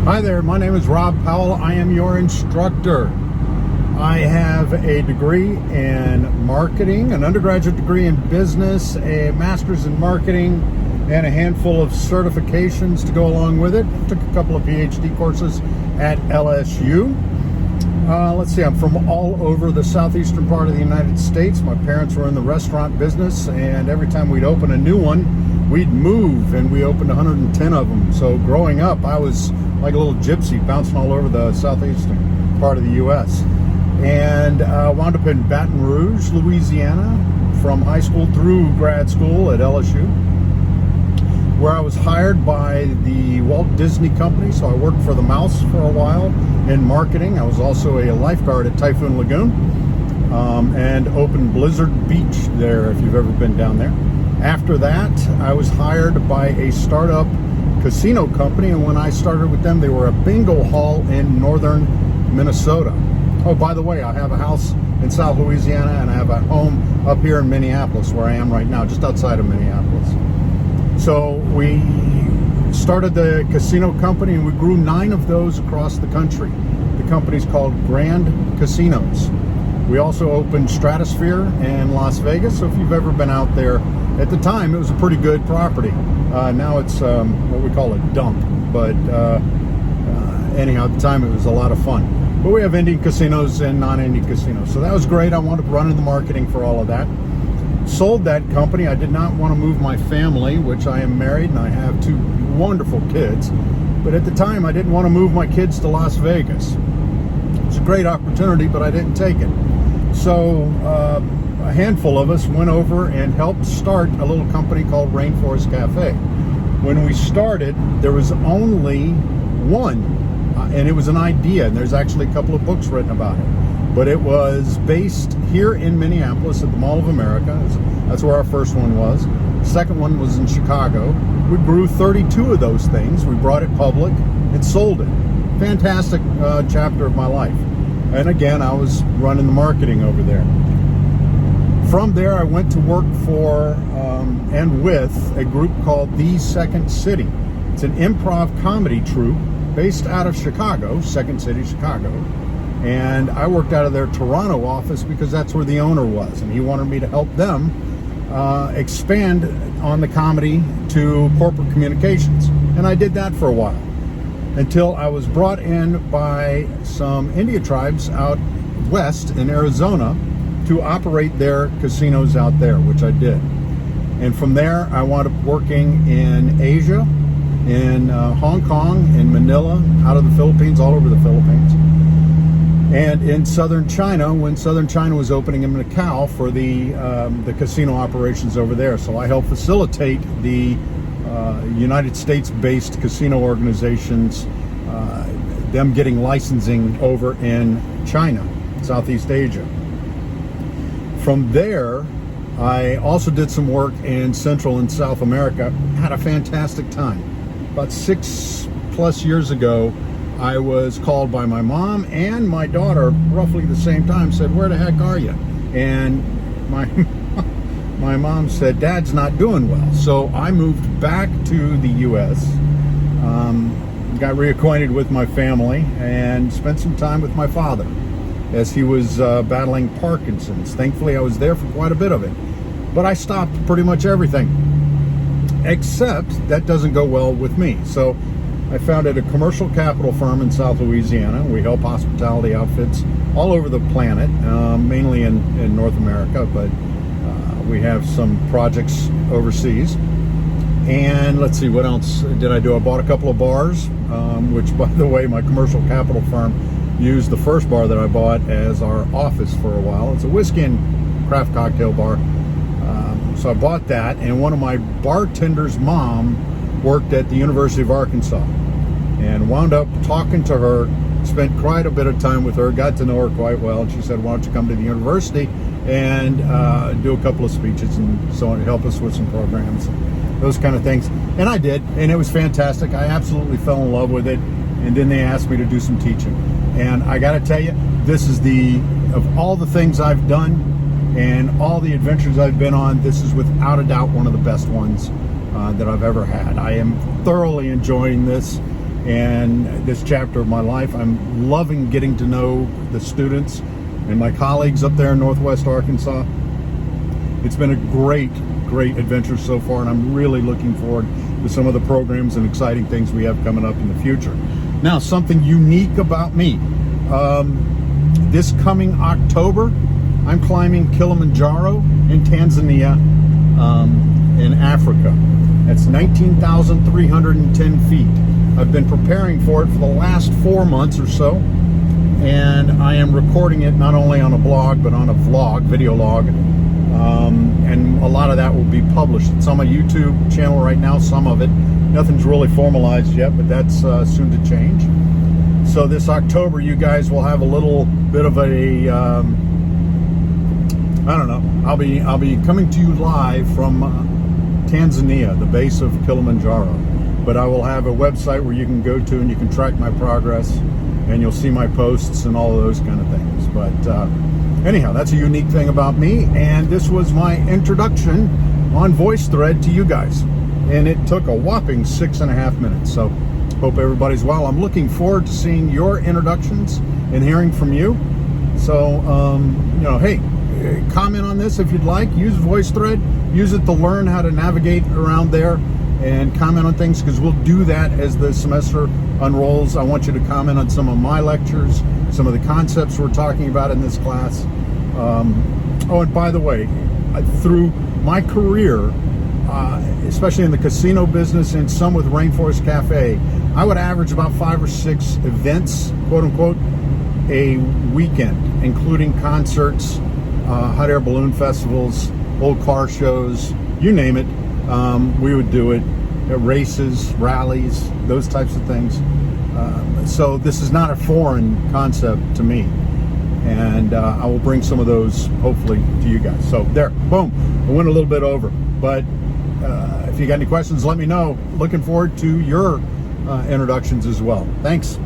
Hi there, my name is Rob Powell. I am your instructor. I have a degree in marketing, an undergraduate degree in business, a master's in marketing, and a handful of certifications to go along with it. Took a couple of PhD courses at LSU. Let's see, I'm from all over the southeastern part of the United States. My parents were in the restaurant business, and every time we'd open a new one, we'd move, and we opened 110 of them. So growing up, I was like a little gypsy bouncing all over the southeastern part of the U.S. And wound up in Baton Rouge, Louisiana, from high school through grad school at LSU, where I was hired by the Walt Disney Company. So I worked for the Mouse for a while in marketing. I was also a lifeguard at Typhoon Lagoon, and opened Blizzard Beach there, if you've ever been down there. After that, I was hired by a startup casino company, and when I started with them, they were a bingo hall in northern Minnesota. Oh, by the way, I have a house in South Louisiana, and I have a home up here in Minneapolis, where I am right now, just outside of Minneapolis. So we started the casino company, and we grew 9 of those across the country. The company's called Grand Casinos. We also opened Stratosphere in Las Vegas, so if you've ever been out there, at the time it was a pretty good property. Now it's what we call a dump, but anyhow, at the time it was a lot of fun. But we have Indian casinos and non-Indian casinos, so that was great. I wound up running the marketing for all of that. Sold that company. I did not want to move my family, which I am married and I have 2 wonderful kids. But at the time, I didn't want to move my kids to Las Vegas. It's a great opportunity, but I didn't take it. So a handful of us went over and helped start a little company called Rainforest Cafe. When we started, there was only one, and it was an idea, and there's actually a couple of books written about it. But it was based here in Minneapolis at the Mall of America. That's where our first one was. The second one was in Chicago. We grew 32 of those things. We brought it public and sold it. Fantastic chapter of my life. And again, I was running the marketing over there. From there, I went to work for and with a group called The Second City. It's an improv comedy troupe based out of Chicago, Second City, Chicago. And I worked out of their Toronto office because that's where the owner was, and he wanted me to help them expand on the comedy to corporate communications. And I did that for a while until I was brought in by some Indian tribes out west in Arizona to operate their casinos out there, which I did. And from there, I wound up working in Asia, in Hong Kong, in Manila, out of the Philippines, all over the Philippines. And in southern China, when southern China was opening in Macau for the casino operations over there. So I helped facilitate the United States-based casino organizations, them getting licensing over in China, Southeast Asia. From there, I also did some work in Central and South America. Had a fantastic time. About 6+ years ago, I was called by my mom and my daughter roughly the same time, said, "Where the heck are you?" And my mom said, "Dad's not doing well." So I moved back to the U.S., got reacquainted with my family, and spent some time with my father as he was battling Parkinson's. Thankfully, I was there for quite a bit of it. But I stopped pretty much everything, except that doesn't go well with me. So I founded a commercial capital firm in South Louisiana. We help hospitality outfits all over the planet, mainly in North America, but we have some projects overseas. And let's see, what else did I do? I bought a couple of bars, which, by the way, my commercial capital firm used the first bar that I bought as our office for a while. It's a whiskey and craft cocktail bar. So I bought that, and one of my bartender's mom worked at the University of Arkansas, and wound up talking to her, spent quite a bit of time with her, got to know her quite well, and she said, "Why don't you come to the university and do a couple of speeches and so on, to help us with some programs," and those kind of things. And I did, and it was fantastic. I absolutely fell in love with it, and then they asked me to do some teaching. And I got to tell you, this is of all the things I've done and all the adventures I've been on, this is without a doubt one of the best ones that I've ever had. I am thoroughly enjoying this. and this chapter of my life. I'm loving getting to know the students and my colleagues up there in Northwest Arkansas. It's been a great adventure so far, and I'm really looking forward to some of the programs and exciting things we have coming up in the future. Now, something unique about me. This coming October, I'm climbing Kilimanjaro in Tanzania, in Africa. That's 19,310 feet. I've been preparing for it for the last 4 months or so, and I am recording it not only on a blog, but on a vlog, video log, and a lot of that will be published. It's on my YouTube channel right now, some of it. Nothing's really formalized yet, but that's soon to change. So this October, you guys will have a little bit of a, I don't know, I'll be coming to you live from Tanzania, the base of Kilimanjaro. But I will have a website where you can go to and you can track my progress, and you'll see my posts and all of those kind of things. But anyhow, that's a unique thing about me, and this was my introduction on VoiceThread to you guys. And it took a whopping 6.5 minutes. So hope everybody's well. I'm looking forward to seeing your introductions and hearing from you. So, you know, hey, comment on this if you'd like. Use VoiceThread. Use it to learn how to navigate around there and comment on things, because we'll do that as the semester unrolls. I want you to comment on some of my lectures, some of the concepts we're talking about in this class. Oh, and by the way, through my career, especially in the casino business and some with Rainforest Cafe, I would average about 5 or 6 events, quote unquote, a weekend, including concerts, hot air balloon festivals, old car shows, you name it. We would do it at races, rallies, those types of things. So this is not a foreign concept to me, and I will bring some of those hopefully to you guys. So there, boom, I went a little bit over, but if you got any questions, let me know. Looking forward to your introductions as well. Thanks.